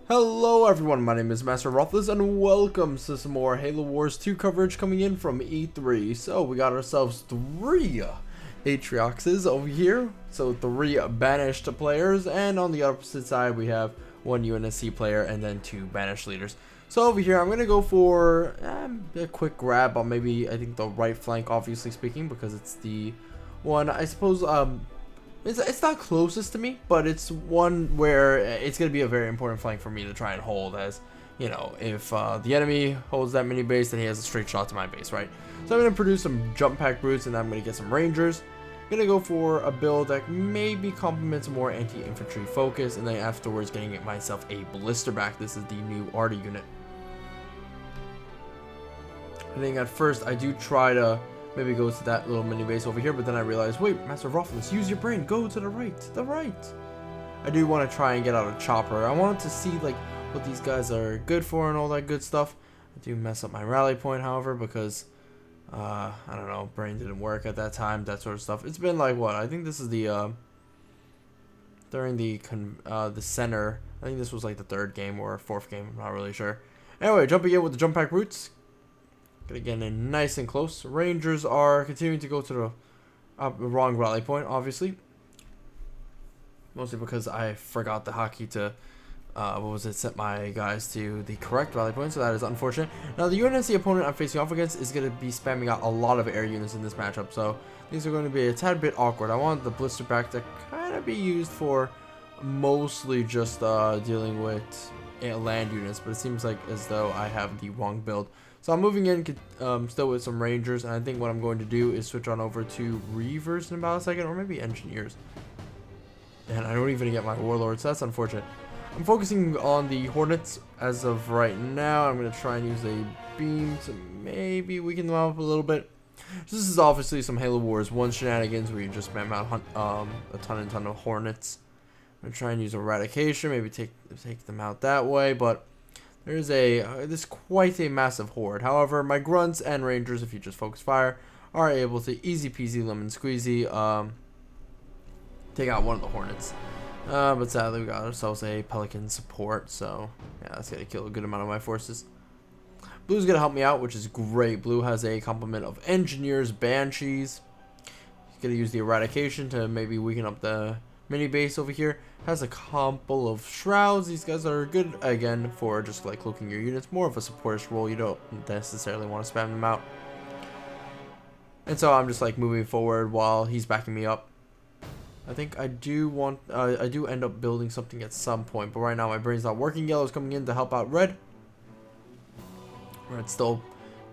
Hello everyone, my name is Masterofroflness and welcome to some more Halo Wars 2 coverage coming in from E3. So we got ourselves 3 Atrioxes over here, so 3 banished players, and on the opposite side we have 1 UNSC player and then 2 banished leaders. So over here I'm going to go for a quick grab on maybe, I think the right flank, obviously speaking, because it's the one, I suppose, it's not closest to me, but it's one where it's going to be a very important flank for me to try and hold, as, you know, if the enemy holds that mini base, then he has a straight shot to my base, right? So I'm going to produce some jump pack brutes, and then I'm going to get some rangers. I'm going to go for a build that maybe complements more anti-infantry focus, and then afterwards getting myself a blister back. This is the new Arty unit. I think at first I do try to maybe go to that little mini base over here, but then I realized, wait, Masterofroflness, use your brain, go to the right, I do want to try and get out a chopper. I wanted to see like what these guys are good for and all that good stuff. I do mess up my rally point, however, because I don't know, brain didn't work at that time, that sort of stuff. It's been like, what, I think this is the during the center, I think this was like the 3rd game or 4th game, I'm not really sure. Anyway, jumping in with the jump pack roots. Gonna get in nice and close. Rangers are continuing to go to the wrong rally point, obviously. Mostly because I forgot the hotkey to, set my guys to the correct rally point, so that is unfortunate. Now, the UNSC opponent I'm facing off against is going to be spamming out a lot of air units in this matchup, so these are going to be a tad bit awkward. I want the blister back to kind of be used for mostly just dealing with land units, but it seems like as though I have the wrong build. So I'm moving in still with some Rangers, and I think what I'm going to do is switch on over to Reavers in about a second, or maybe Engineers. And I don't even get my Warlords, so that's unfortunate. I'm focusing on the Hornets as of right now. I'm going to try and use a beam to maybe weaken them up a little bit. So this is obviously some Halo Wars 1 shenanigans where you just spam out a ton of Hornets. I'm going to try and use Eradication, maybe take them out that way, but there's this quite a massive horde. However, my grunts and rangers, if you just focus fire, are able to easy peasy lemon squeezy take out one of the Hornets. But sadly, we got ourselves a Pelican support, so yeah, that's gonna kill a good amount of my forces. Blue's gonna help me out, which is great. Blue has a complement of Engineers, Banshees. He's gonna use the Eradication to maybe weaken up the mini base over here. Has a couple of shrouds. These guys are good again for just like cloaking your units, more of a supportish role. You don't necessarily want to spam them out, and so I'm just like moving forward while he's backing me up. I think I do end up building something at some point, but right now my brain's not working. Yellow's coming in to help out red. Red's still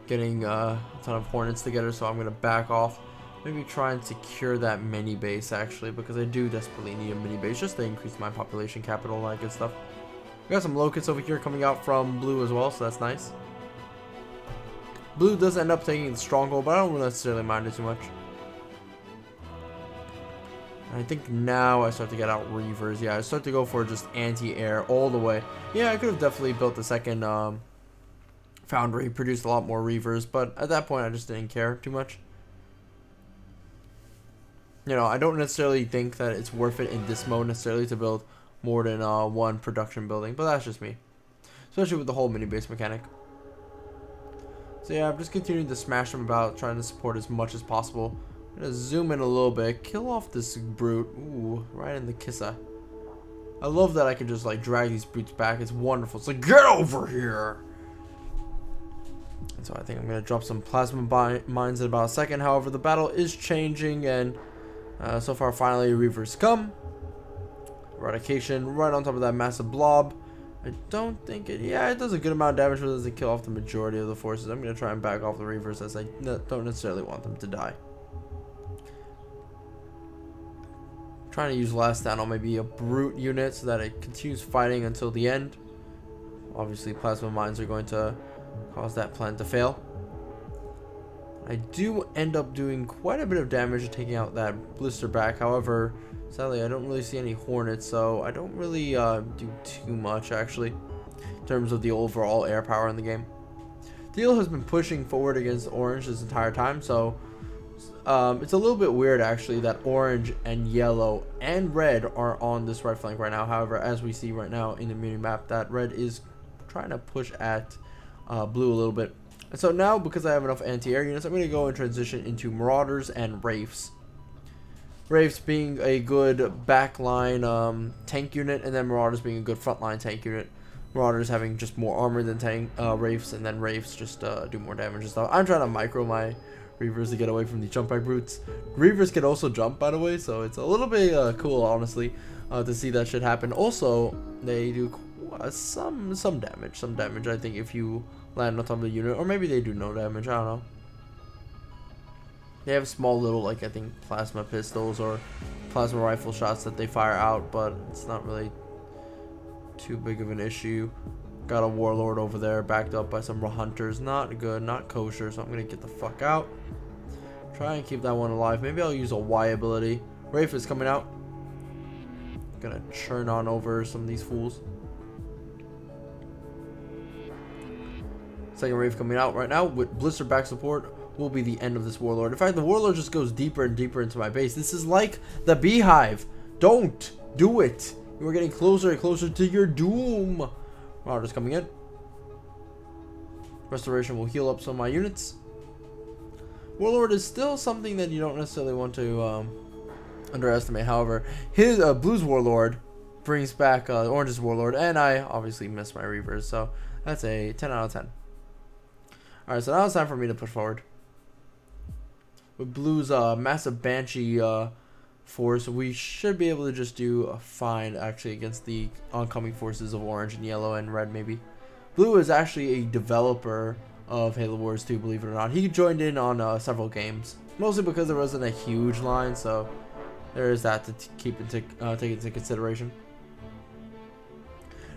getting a ton of Hornets together, so I'm gonna back off. Maybe try and secure that mini base, actually, because I do desperately need a mini base just to increase my population capital and that good stuff. We got some locusts over here coming out from blue as well, so that's nice. Blue does end up taking the stronghold, but I don't necessarily mind it too much. And I think now I start to get out Reavers. Yeah, I start to go for just anti-air all the way. Yeah, I could have definitely built the second foundry, produced a lot more Reavers, but at that point I just didn't care too much. You know, I don't necessarily think that it's worth it in this mode necessarily to build more than one production building, but that's just me. Especially with the whole mini base mechanic. So yeah, I'm just continuing to smash them about, trying to support as much as possible. I'm gonna zoom in a little bit, kill off this brute. Ooh, right in the kissa. I love that I can just like drag these brutes back. It's wonderful. It's like, get over here! And so I think I'm gonna drop some plasma mines in about a second. However, the battle is changing, and so far, finally, Reavers come. Eradication right on top of that massive blob. I don't think it... Yeah, it does a good amount of damage, but it doesn't kill off the majority of the forces. I'm going to try and back off the Reavers, as I don't necessarily want them to die. Trying to use last stand on maybe a brute unit so that it continues fighting until the end. Obviously, plasma mines are going to cause that plan to fail. I do end up doing quite a bit of damage taking out that blister back. However, sadly, I don't really see any Hornets, so I don't really do too much, actually, in terms of the overall air power in the game. Teal has been pushing forward against Orange this entire time, so it's a little bit weird actually that orange and yellow and red are on this right flank right now. However, as we see right now in the mini map, that red is trying to push at blue a little bit. And so now, because I have enough anti-air units, I'm going to go and transition into Marauders and Wraiths. Wraiths being a good backline tank unit, and then Marauders being a good frontline tank unit. Marauders having just more armor than tank Wraiths, and then Wraiths just do more damage and stuff. I'm trying to micro my Reavers to get away from the jump back brutes. Reavers can also jump, by the way, so it's a little bit cool, honestly, to see that shit happen. Also, they do some damage. I think if you land on top of the unit, or maybe they do no damage. I don't know. They have small little, like, I think plasma pistols or plasma rifle shots that they fire out, but it's not really too big of an issue. Got a warlord over there backed up by some hunters. Not good, not kosher, so I'm gonna get the fuck out. Try and keep that one alive. Maybe I'll use a Y ability. Wraith is coming out. Gonna churn on over some of these fools. Second Wraith coming out right now with blister back support will be the end of this warlord. In fact, the warlord just goes deeper and deeper into my base. This is like the beehive. Don't do it. You are getting closer and closer to your doom. Marauders coming in. Restoration will heal up some of my units. Warlord is still something that you don't necessarily want to underestimate. However, his Blue's Warlord brings back Orange's Warlord, and I obviously missed my Reavers, so that's a 10 out of 10. Alright, so now it's time for me to push forward. With Blue's massive Banshee force, we should be able to just do fine actually against the oncoming forces of orange and yellow and red maybe. Blue is actually a developer of Halo Wars 2, believe it or not. He joined in on several games, mostly because there wasn't a huge line, so there is that to take into consideration.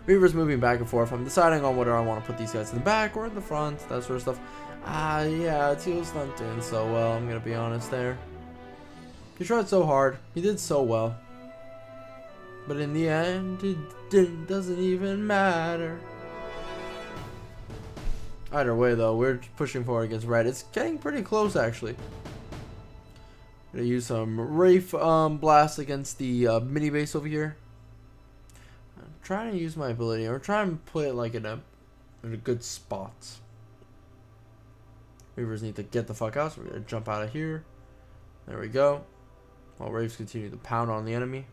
Reavers moving back and forth. I'm deciding on whether I want to put these guys in the back or in the front, that sort of stuff. Yeah, Teal's not doing so well, I'm gonna be honest there. He tried so hard. He did so well. But in the end, it doesn't even matter. Either way, though, we're pushing forward against red. It's getting pretty close, actually. Gonna use some Wraith blast against the mini base over here. I'm trying to use my ability, or try and put it like in a good spot. Reavers need to get the fuck out, so we're gonna jump out of here. There we go. While Wraiths continue to pound on the enemy.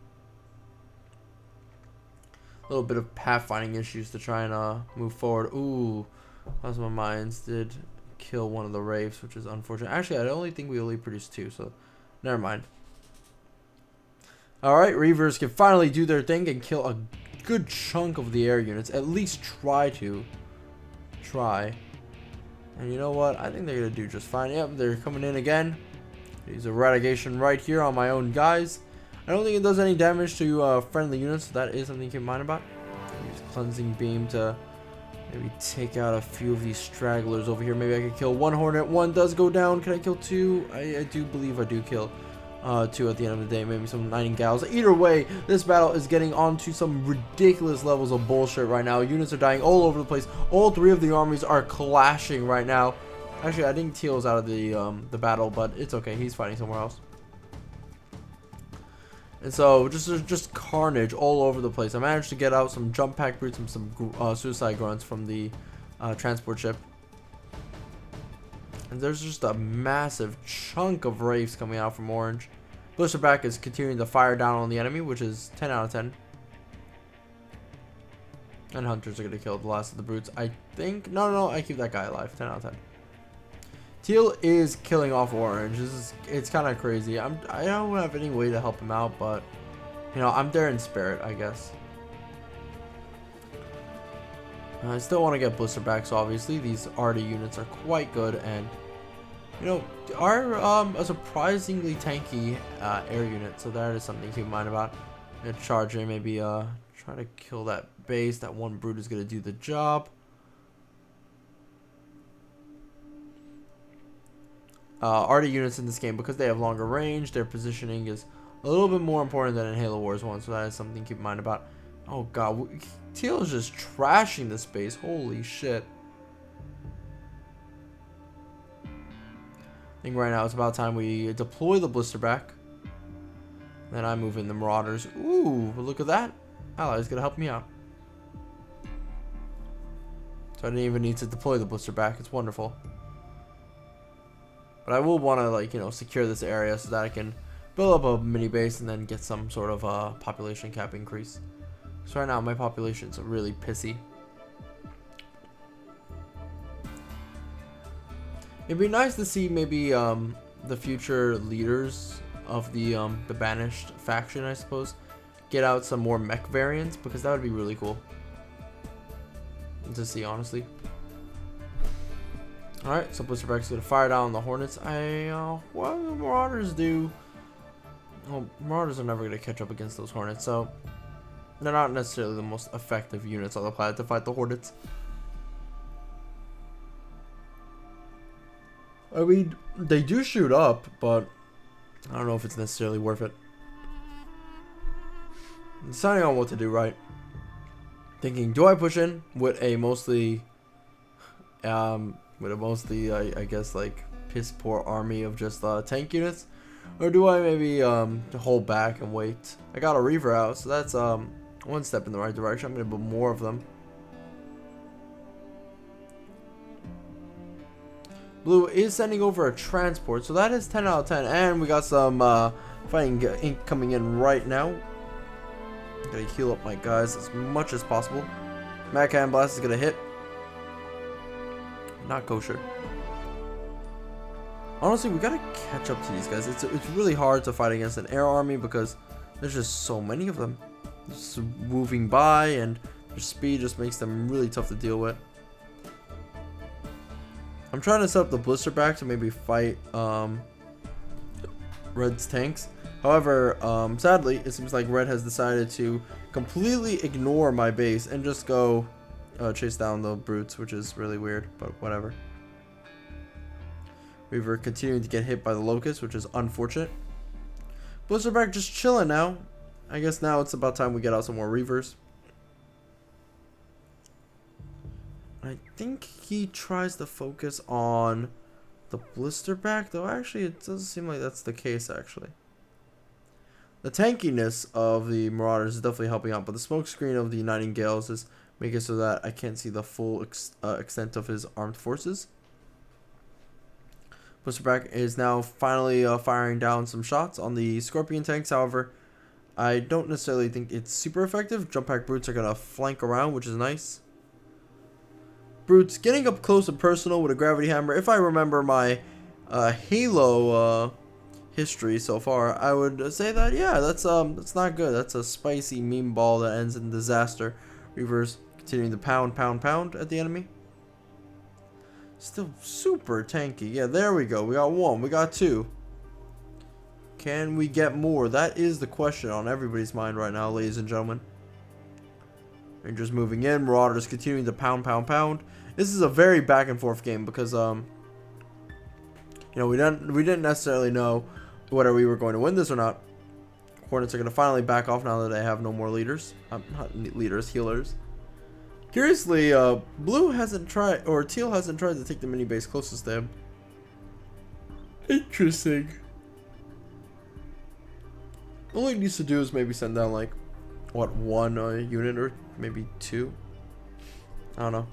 A little bit of pathfinding issues to try and move forward. Ooh, Plasma Mines did kill one of the Wraiths, which is unfortunate. Actually, I only think we only produced 2, so never mind. Alright, Reavers can finally do their thing and kill a good chunk of the air units. At least try. And you know what? I think they're going to do just fine. Yep, they're coming in again. Use eradication right here on my own guys. I don't think it does any damage to friendly units, so that is something to keep in mind about. Use cleansing beam to maybe take out a few of these stragglers over here. Maybe I could kill one Hornet. One does go down. Can I kill 2? I do believe I do kill 2 at the end of the day. Maybe some Nightingales. Either way, this battle is getting onto some ridiculous levels of bullshit right now. Units are dying all over the place. All 3 of the armies are clashing right now. Actually, I think Teal's out of the battle, but it's okay. He's fighting somewhere else. And so, just carnage all over the place. I managed to get out some jump pack brutes and some suicide grunts from the transport ship. And there's just a massive chunk of Wraiths coming out from orange. Blisterback is continuing to fire down on the enemy, which is 10 out of 10. And hunters are going to kill the last of the brutes. I think... No, I keep that guy alive. 10 out of 10. Teal is killing off orange. It's kind of crazy. I don't have any way to help him out, but you know, I'm there in spirit, I guess. I still want to get blisterbacks. Obviously, these RD units are quite good, and you know, are a surprisingly tanky air unit. So that is something to keep in mind about. I'm gonna charge in, maybe try to kill that base. That one brute is gonna do the job. RD units in this game, because they have longer range, their positioning is a little bit more important than in Halo Wars 1, so that is something to keep in mind about. Oh god, Teal is just trashing this base. Holy shit. I think right now it's about time we deploy the Blisterback. Then I move in the Marauders. Ooh, look at that. Ally's gonna help me out. So I didn't even need to deploy the Blisterback. It's wonderful. But I will want to, like, you know, secure this area so that I can build up a mini base and then get some sort of population cap increase. So right now my population's really pissy. It'd be nice to see maybe the future leaders of the banished faction, I suppose, get out some more mech variants, because that would be really cool to see, honestly. Alright, so Blisterback's gonna fire down the Hornets. What do the Marauders do? Well, Marauders are never gonna catch up against those Hornets, so they're not necessarily the most effective units on the planet to fight the Hornets. I mean, they do shoot up, but I don't know if it's necessarily worth it. I'm deciding on what to do, right? Thinking, do I push in with a mostly, I guess, like, piss poor army of just tank units, or do I maybe hold back and wait? I got a Reaver out, so that's one step in the right direction. I'm gonna build more of them. Blue is sending over a transport, so that is 10 out of 10, and we got some fighting ink coming in right now. Gotta heal up my guys as much as possible. Mad Cannon Blast is gonna hit. Not kosher. Honestly, we gotta catch up to these guys. It's really hard to fight against an air army because there's just so many of them. Just moving by, and their speed just makes them really tough to deal with. I'm trying to set up the Blisterback to maybe fight Red's tanks. However, sadly, it seems like Red has decided to completely ignore my base and just go chase down the brutes, which is really weird, but whatever. Reaver continuing to get hit by the Locust, which is unfortunate. Blisterback just chilling now. I guess now it's about time we get out some more Reavers. I think he tries to focus on the Blisterback, though actually it doesn't seem like that's the case, actually. The tankiness of the Marauders is definitely helping out, but the smoke screen of the Nightingales is making it so that I can't see the full extent of his armed forces. Blisterback is now finally firing down some shots on the Scorpion tanks. However, I don't necessarily think it's super effective. Jump pack brutes are going to flank around, which is nice. Brutes getting up close and personal with a gravity hammer. If I remember my Halo history so far, I would say that, yeah, that's not good. That's a spicy meme ball that ends in disaster. Reavers continuing to pound at the enemy. Still super tanky. Yeah, there we go. We got one. We got two. Can we get more? That is the question on everybody's mind right now, ladies and gentlemen. Rangers moving in. Marauders continuing to pound. This is a very back and forth game because you know, we didn't necessarily know whether we were going to win this or not. Hornets are going to finally back off now that they have no more leaders. Not leaders, healers. Curiously, Blue hasn't tried, or Teal hasn't tried to take the mini base closest to him. Interesting. All he needs to do is maybe send down, like, what, one unit or maybe two? I don't know.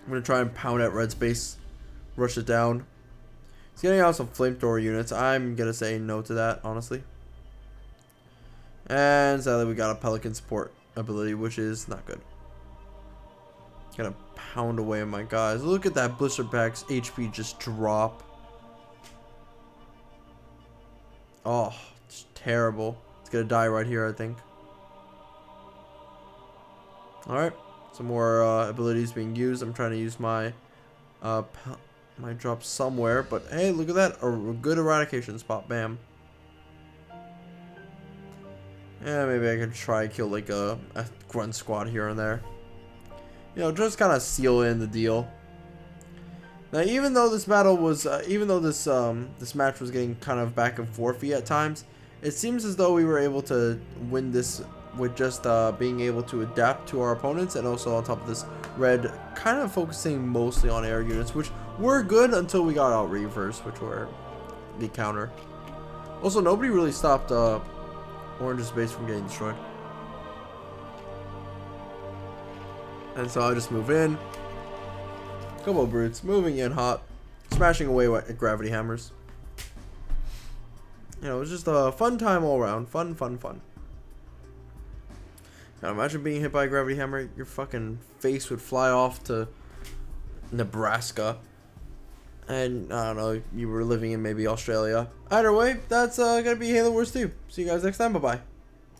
I'm going to try and pound at Red's base. Rush it down. He's getting out some flamethrower units. I'm going to say no to that, honestly. And sadly, we got a Pelican support ability, which is not good. Gonna pound away on my guys. Look at that Blisterback's HP just drop. Oh, it's terrible. It's gonna die right here, I think. Alright, some more abilities being used. I'm trying to use my my drop somewhere, but hey, look at that, a good eradication spot. Bam. Yeah, maybe I could try and kill like a grunt squad here and there. You know, just kind of seal in the deal. Now, even though this battle was, this match was getting kind of back and forthy at times, it seems as though we were able to win this with just being able to adapt to our opponents, and also on top of this, red kind of focusing mostly on air units, which were good until we got out Reavers, which were the counter. Also, nobody really stopped Orange's base from getting destroyed. And so I just move in. Couple of brutes moving in hot, smashing away at gravity hammers. You know, it was just a fun time all around. Fun. Now imagine being hit by a gravity hammer. Your fucking face would fly off to Nebraska. And I don't know, you were living in maybe Australia. Either way, that's gonna be Halo Wars 2. See you guys next time. Bye bye.